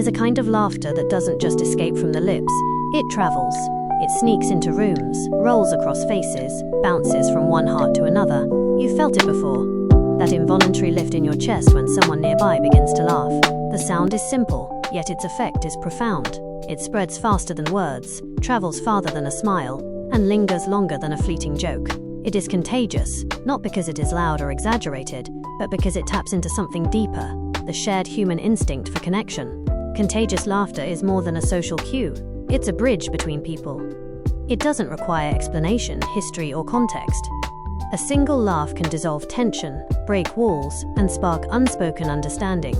There's a kind of laughter that doesn't just escape from the lips, it travels. It sneaks into rooms, rolls across faces, bounces from one heart to another. You've felt it before. That involuntary lift in your chest when someone nearby begins to laugh. The sound is simple, yet its effect is profound. It spreads faster than words, travels farther than a smile, and lingers longer than a fleeting joke. It is contagious, not because it is loud or exaggerated, but because it taps into something deeper, the shared human instinct for connection. Contagious laughter is more than a social cue. It's a bridge between people. It doesn't require explanation, history, or context. A single laugh can dissolve tension, break walls, and spark unspoken understanding.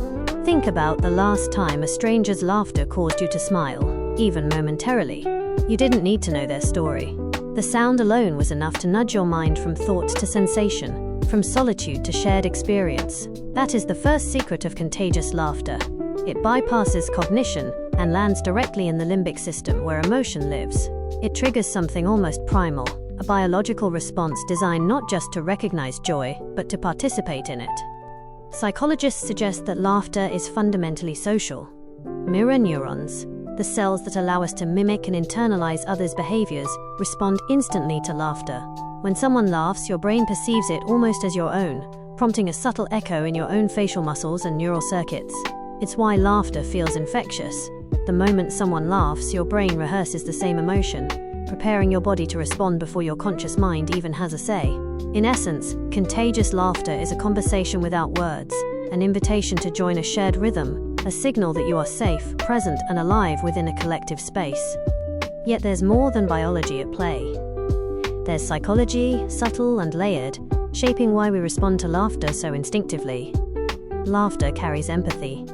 Think about the last time a stranger's laughter caused you to smile, even momentarily. You didn't need to know their story. The sound alone was enough to nudge your mind from thought to sensation, from solitude to shared experience. That is the first secret of contagious laughter. It bypasses cognition and lands directly in the limbic system where emotion lives. It triggers something almost primal, a biological response designed not just to recognize joy, but to participate in it. Psychologists suggest that laughter is fundamentally social. Mirror neurons, the cells that allow us to mimic and internalize others' behaviors, respond instantly to laughter. When someone laughs, your brain perceives it almost as your own, prompting a subtle echo in your own facial muscles and neural circuits. It's why laughter feels infectious. The moment someone laughs, your brain rehearses the same emotion, preparing your body to respond before your conscious mind even has a say. In essence, contagious laughter is a conversation without words, an invitation to join a shared rhythm, a signal that you are safe, present, and alive within a collective space. Yet there's more than biology at play. There's psychology, subtle and layered, shaping why we respond to laughter so instinctively. Laughter carries empathy.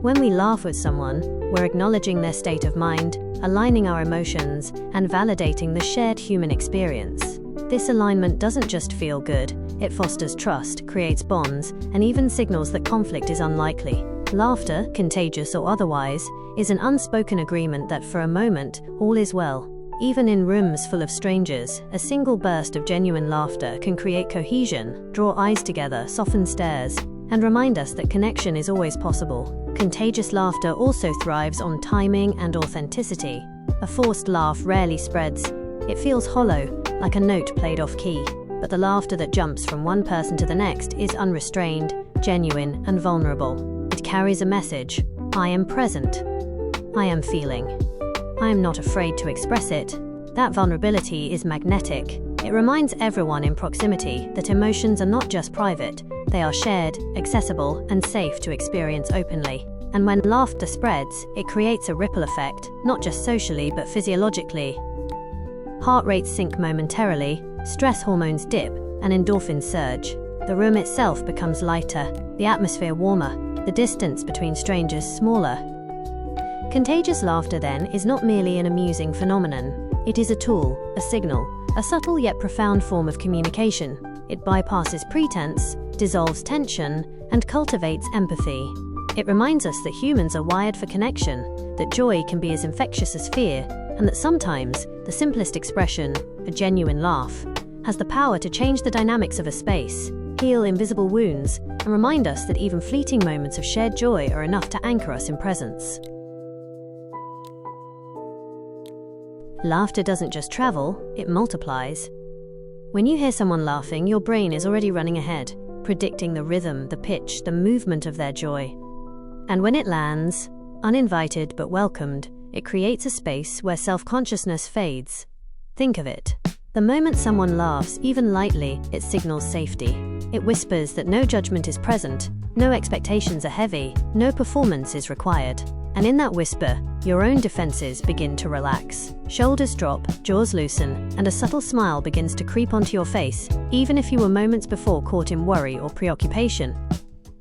When we laugh with someone, we're acknowledging their state of mind, aligning our emotions, and validating the shared human experience. This alignment doesn't just feel good, it fosters trust, creates bonds, and even signals that conflict is unlikely. Laughter, contagious or otherwise, is an unspoken agreement that for a moment, all is well. Even in rooms full of strangers, a single burst of genuine laughter can create cohesion, draw eyes together, soften stares, and remind us that connection is always possible. Contagious laughter also thrives on timing and authenticity. A forced laugh rarely spreads. It feels hollow, like a note played off key. But the laughter that jumps from one person to the next is unrestrained, genuine, and vulnerable. It carries a message. I am present. I am feeling. I am not afraid to express it. That vulnerability is magnetic. It reminds everyone in proximity that emotions are not just private, they are shared, accessible, and safe to experience openly. And when laughter spreads, it creates a ripple effect, not just socially but physiologically. Heart rates sink momentarily, stress hormones dip, and endorphins surge. The room itself becomes lighter, the atmosphere warmer, the distance between strangers smaller. Contagious laughter, then, is not merely an amusing phenomenon. It is a tool, a signal, a subtle yet profound form of communication. It bypasses pretense, dissolves tension, and cultivates empathy. It reminds us that humans are wired for connection, that joy can be as infectious as fear, and that sometimes the simplest expression, a genuine laugh, has the power to change the dynamics of a space, heal invisible wounds, and remind us that even fleeting moments of shared joy are enough to anchor us in presence. Laughter doesn't just travel, it multiplies. When you hear someone laughing, your brain is already running ahead, predicting the rhythm, the pitch, the movement of their joy. And when it lands, uninvited but welcomed, it creates a space where self-consciousness fades. Think of it. The moment someone laughs, even lightly, it signals safety. It whispers that no judgment is present, no expectations are heavy, no performance is required. And in that whisper, your own defenses begin to relax. Shoulders drop, jaws loosen, and a subtle smile begins to creep onto your face, even if you were moments before caught in worry or preoccupation.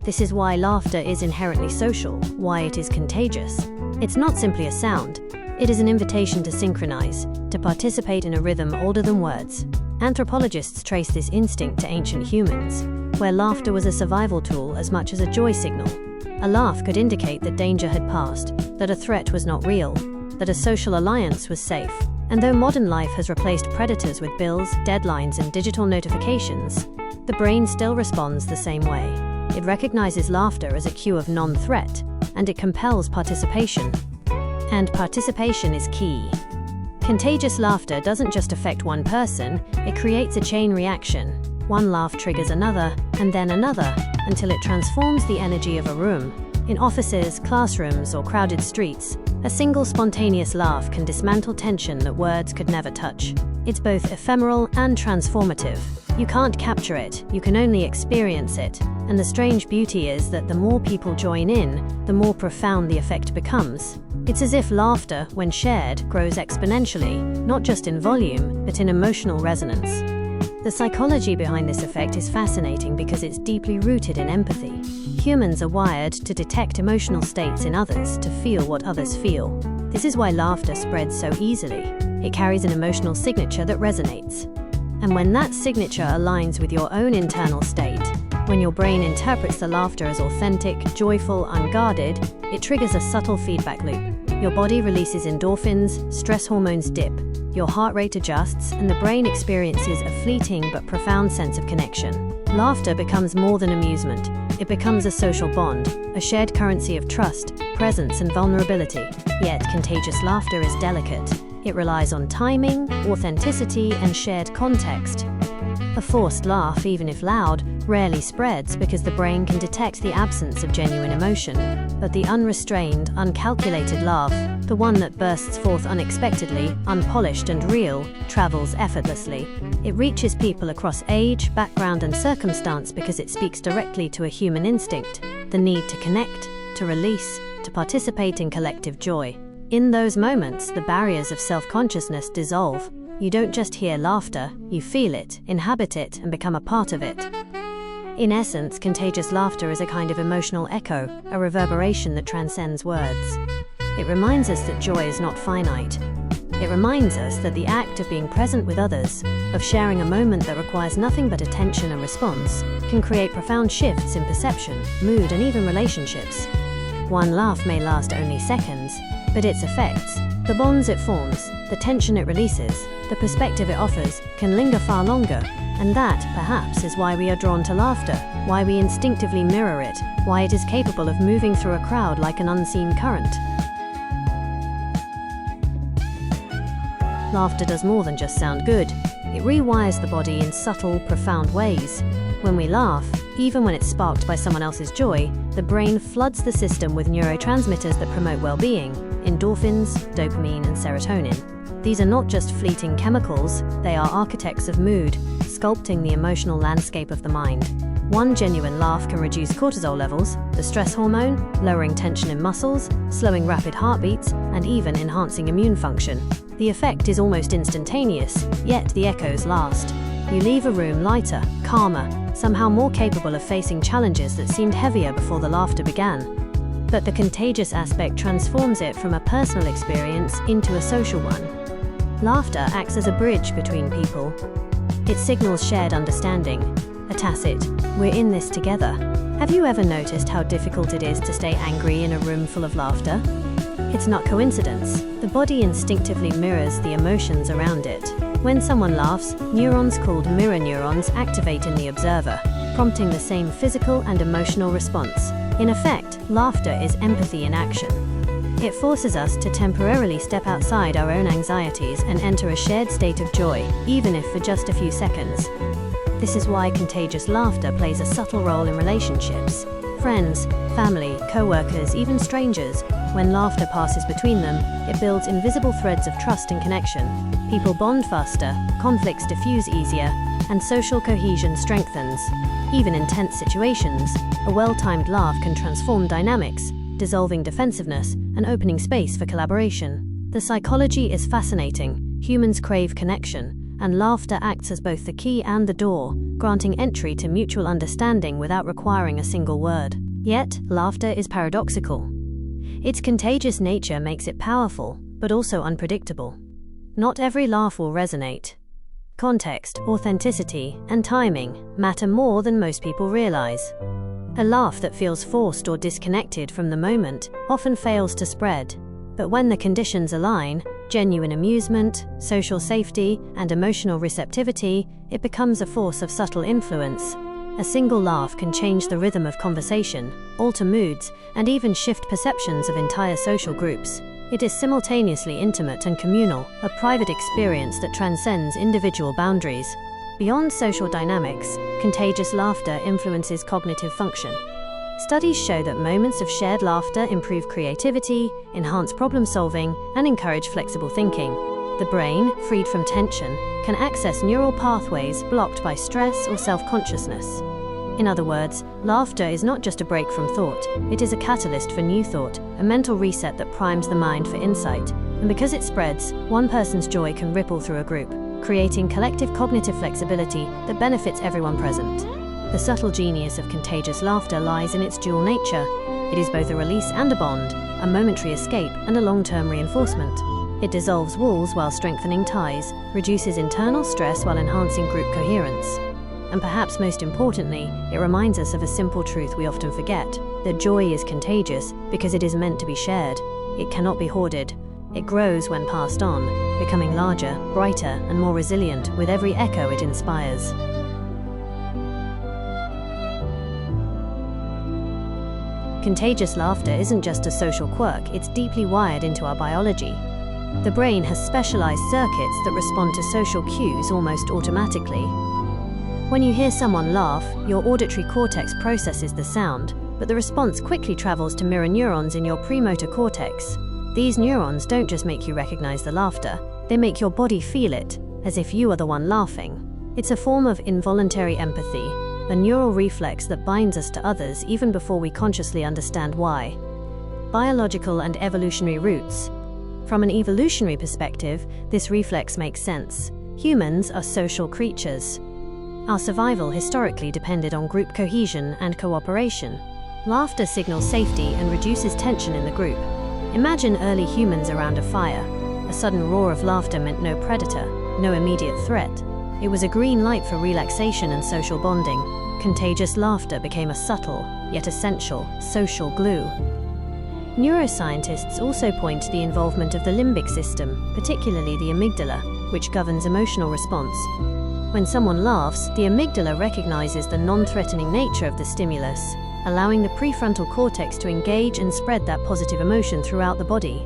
This is why laughter is inherently social, why it is contagious. It's not simply a sound. It is an invitation to synchronize, to participate in a rhythm older than words. Anthropologists trace this instinct to ancient humans, where laughter was a survival tool as much as a joy signal. A laugh could indicate that danger had passed, that a threat was not real, that a social alliance was safe. And though modern life has replaced predators with bills, deadlines, and digital notifications, the brain still responds the same way. It recognizes laughter as a cue of non-threat, and it compels participation. And participation is key. Contagious laughter doesn't just affect one person, it creates a chain reaction. One laugh triggers another, and then another, until it transforms the energy of a room. In offices, classrooms, or crowded streets, a single spontaneous laugh can dismantle tension that words could never touch. It's both ephemeral and transformative. You can't capture it, you can only experience it. And the strange beauty is that the more people join in, the more profound the effect becomes. It's as if laughter, when shared, grows exponentially, not just in volume, but in emotional resonance. The psychology behind this effect is fascinating because it's deeply rooted in empathy. Humans are wired to detect emotional states in others, to feel what others feel. This is why laughter spreads so easily. It carries an emotional signature that resonates. And when that signature aligns with your own internal state, when your brain interprets the laughter as authentic, joyful, unguarded, it triggers a subtle feedback loop. Your body releases endorphins, stress hormones dip, your heart rate adjusts, and the brain experiences a fleeting but profound sense of connection. Laughter becomes more than amusement. It becomes a social bond, a shared currency of trust, presence, and vulnerability. Yet, contagious laughter is delicate. It relies on timing, authenticity, and shared context. A forced laugh, even if loud, rarely spreads because the brain can detect the absence of genuine emotion. But the unrestrained, uncalculated laugh, the one that bursts forth unexpectedly, unpolished and real, travels effortlessly. It reaches people across age, background, and circumstance because it speaks directly to a human instinct, the need to connect, to release, to participate in collective joy. In those moments, the barriers of self-consciousness dissolve. You don't just hear laughter, you feel it, inhabit it, and become a part of it. In essence, contagious laughter is a kind of emotional echo, a reverberation that transcends words. It reminds us that joy is not finite. It reminds us that the act of being present with others, of sharing a moment that requires nothing but attention and response, can create profound shifts in perception, mood, and even relationships. One laugh may last only seconds, but its effects, the bonds it forms, the tension it releases, the perspective it offers, can linger far longer. And that, perhaps, is why we are drawn to laughter, why we instinctively mirror it, why it is capable of moving through a crowd like an unseen current. Laughter does more than just sound good. It rewires the body in subtle, profound ways. When we laugh, even when it's sparked by someone else's joy, the brain floods the system with neurotransmitters that promote well-being, endorphins, dopamine, and serotonin. These are not just fleeting chemicals, they are architects of mood, sculpting the emotional landscape of the mind. One genuine laugh can reduce cortisol levels, the stress hormone, lowering tension in muscles, slowing rapid heartbeats, and even enhancing immune function. The effect is almost instantaneous, yet the echoes last. You leave a room lighter, calmer, somehow more capable of facing challenges that seemed heavier before the laughter began. But the contagious aspect transforms it from a personal experience into a social one. Laughter acts as a bridge between people. It signals shared understanding, a tacit, "we're in this together." Have you ever noticed how difficult it is to stay angry in a room full of laughter? It's not coincidence. The body instinctively mirrors the emotions around it. When someone laughs, neurons called mirror neurons activate in the observer, prompting the same physical and emotional response. In effect, laughter is empathy in action. It forces us to temporarily step outside our own anxieties and enter a shared state of joy, even if for just a few seconds. This is why contagious laughter plays a subtle role in relationships. Friends, family, co-workers, even strangers. When laughter passes between them, it builds invisible threads of trust and connection. People bond faster, conflicts diffuse easier, and social cohesion strengthens. Even in tense situations, a well-timed laugh can transform dynamics, dissolving defensiveness and opening space for collaboration. The psychology is fascinating. Humans crave connection, and laughter acts as both the key and the door, granting entry to mutual understanding without requiring a single word. Yet, laughter is paradoxical. Its contagious nature makes it powerful, but also unpredictable. Not every laugh will resonate. Context, authenticity, and timing matter more than most people realize. A laugh that feels forced or disconnected from the moment often fails to spread. But when the conditions align, genuine amusement, social safety, and emotional receptivity, it becomes a force of subtle influence. A single laugh can change the rhythm of conversation, alter moods, and even shift perceptions of entire social groups. It is simultaneously intimate and communal, a private experience that transcends individual boundaries. Beyond social dynamics, contagious laughter influences cognitive function. Studies show that moments of shared laughter improve creativity, enhance problem solving, and encourage flexible thinking. The brain, freed from tension, can access neural pathways blocked by stress or self-consciousness. In other words, laughter is not just a break from thought, it is a catalyst for new thought, a mental reset that primes the mind for insight. And because it spreads, one person's joy can ripple through a group, creating collective cognitive flexibility that benefits everyone present. The subtle genius of contagious laughter lies in its dual nature. It is both a release and a bond, a momentary escape and a long-term reinforcement. It dissolves walls while strengthening ties, reduces internal stress while enhancing group coherence. And perhaps most importantly, it reminds us of a simple truth we often forget, that joy is contagious because it is meant to be shared. It cannot be hoarded. It grows when passed on, becoming larger, brighter, and more resilient with every echo it inspires. Contagious laughter isn't just a social quirk, it's deeply wired into our biology. The brain has specialized circuits that respond to social cues almost automatically. When you hear someone laugh, your auditory cortex processes the sound, but the response quickly travels to mirror neurons in your premotor cortex. These neurons don't just make you recognize the laughter, they make your body feel it, as if you are the one laughing. It's a form of involuntary empathy, a neural reflex that binds us to others even before we consciously understand why. Biological and evolutionary roots. From an evolutionary perspective, this reflex makes sense. Humans are social creatures. Our survival historically depended on group cohesion and cooperation. Laughter signals safety and reduces tension in the group. Imagine early humans around a fire. A sudden roar of laughter meant no predator, no immediate threat. It was a green light for relaxation and social bonding. Contagious laughter became a subtle, yet essential, social glue. Neuroscientists also point to the involvement of the limbic system, particularly the amygdala, which governs emotional response. When someone laughs, the amygdala recognizes the non-threatening nature of the stimulus, allowing the prefrontal cortex to engage and spread that positive emotion throughout the body.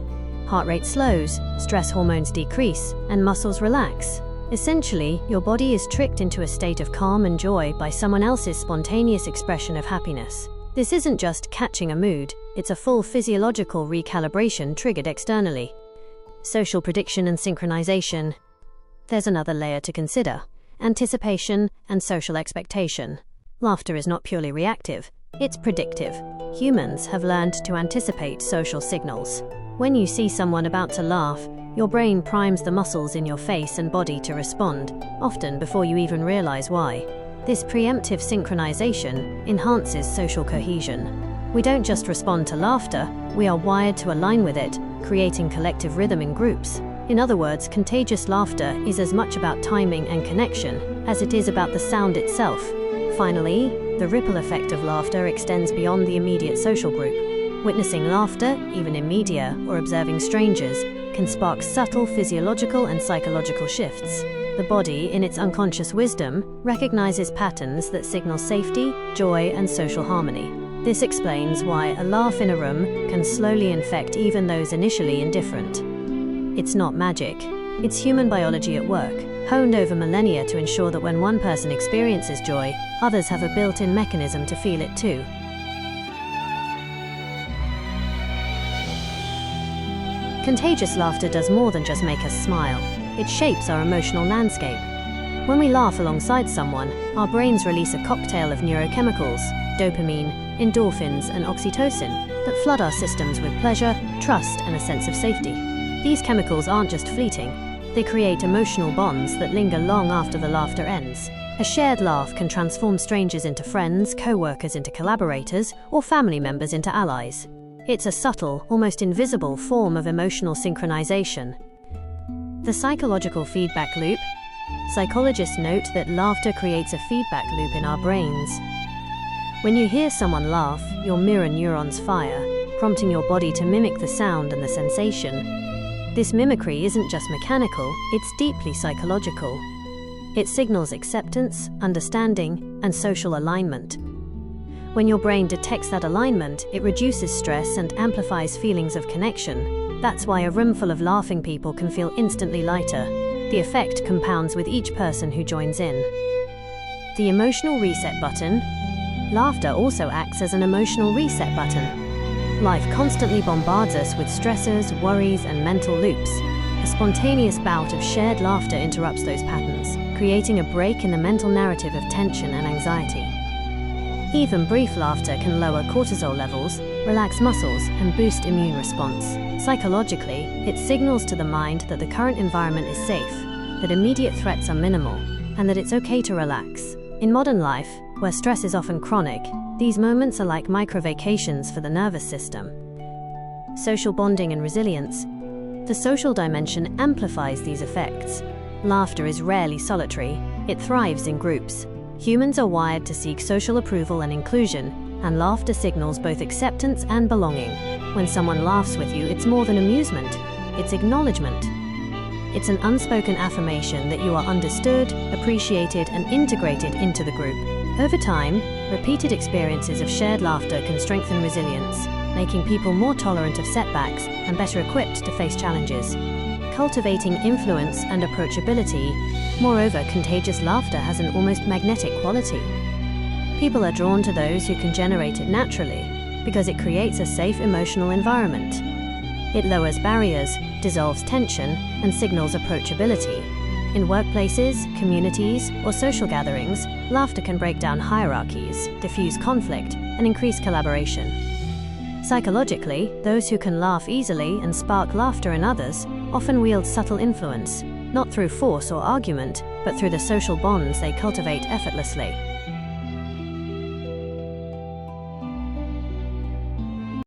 Heart rate slows, stress hormones decrease, and muscles relax. Essentially, your body is tricked into a state of calm and joy by someone else's spontaneous expression of happiness. This isn't just catching a mood, it's a full physiological recalibration triggered externally. Social prediction and synchronization. There's another layer to consider: anticipation and social expectation. Laughter is not purely reactive, it's predictive. Humans have learned to anticipate social signals. When you see someone about to laugh, your brain primes the muscles in your face and body to respond, often before you even realize why. This preemptive synchronization enhances social cohesion. We don't just respond to laughter, we are wired to align with it, creating collective rhythm in groups. In other words, contagious laughter is as much about timing and connection as it is about the sound itself. Finally, the ripple effect of laughter extends beyond the immediate social group. Witnessing laughter, even in media or observing strangers, can spark subtle physiological and psychological shifts. The body, in its unconscious wisdom, recognizes patterns that signal safety, joy, and social harmony. This explains why a laugh in a room can slowly infect even those initially indifferent. It's not magic. It's human biology at work, honed over millennia to ensure that when one person experiences joy, others have a built-in mechanism to feel it too. Contagious laughter does more than just make us smile. It shapes our emotional landscape. When we laugh alongside someone, our brains release a cocktail of neurochemicals, dopamine, endorphins, and oxytocin, that flood our systems with pleasure, trust, and a sense of safety. These chemicals aren't just fleeting. They create emotional bonds that linger long after the laughter ends. A shared laugh can transform strangers into friends, co-workers into collaborators, or family members into allies. It's a subtle, almost invisible form of emotional synchronization. The psychological feedback loop. Psychologists note that laughter creates a feedback loop in our brains. When you hear someone laugh, your mirror neurons fire, prompting your body to mimic the sound and the sensation. This mimicry isn't just mechanical, it's deeply psychological. It signals acceptance, understanding, and social alignment. When your brain detects that alignment, it reduces stress and amplifies feelings of connection. That's why a room full of laughing people can feel instantly lighter. The effect compounds with each person who joins in. The emotional reset button. Laughter also acts as an emotional reset button. Life constantly bombards us with stressors, worries, and mental loops. A spontaneous bout of shared laughter interrupts those patterns, creating a break in the mental narrative of tension and anxiety. Even brief laughter can lower cortisol levels, relax muscles, and boost immune response. Psychologically, it signals to the mind that the current environment is safe, that immediate threats are minimal, and that it's okay to relax. In modern life, where stress is often chronic, these moments are like micro-vacations for the nervous system. Social bonding and resilience. The social dimension amplifies these effects. Laughter is rarely solitary, it thrives in groups. Humans are wired to seek social approval and inclusion, and laughter signals both acceptance and belonging. When someone laughs with you, it's more than amusement, it's acknowledgement. It's an unspoken affirmation that you are understood, appreciated, and integrated into the group. Over time, repeated experiences of shared laughter can strengthen resilience, making people more tolerant of setbacks and better equipped to face challenges. Cultivating influence and approachability. Moreover, contagious laughter has an almost magnetic quality. People are drawn to those who can generate it naturally, because it creates a safe emotional environment. It lowers barriers, dissolves tension, and signals approachability. In workplaces, communities, or social gatherings, laughter can break down hierarchies, diffuse conflict, and increase collaboration. Psychologically, those who can laugh easily and spark laughter in others often wield subtle influence, not through force or argument, but through the social bonds they cultivate effortlessly.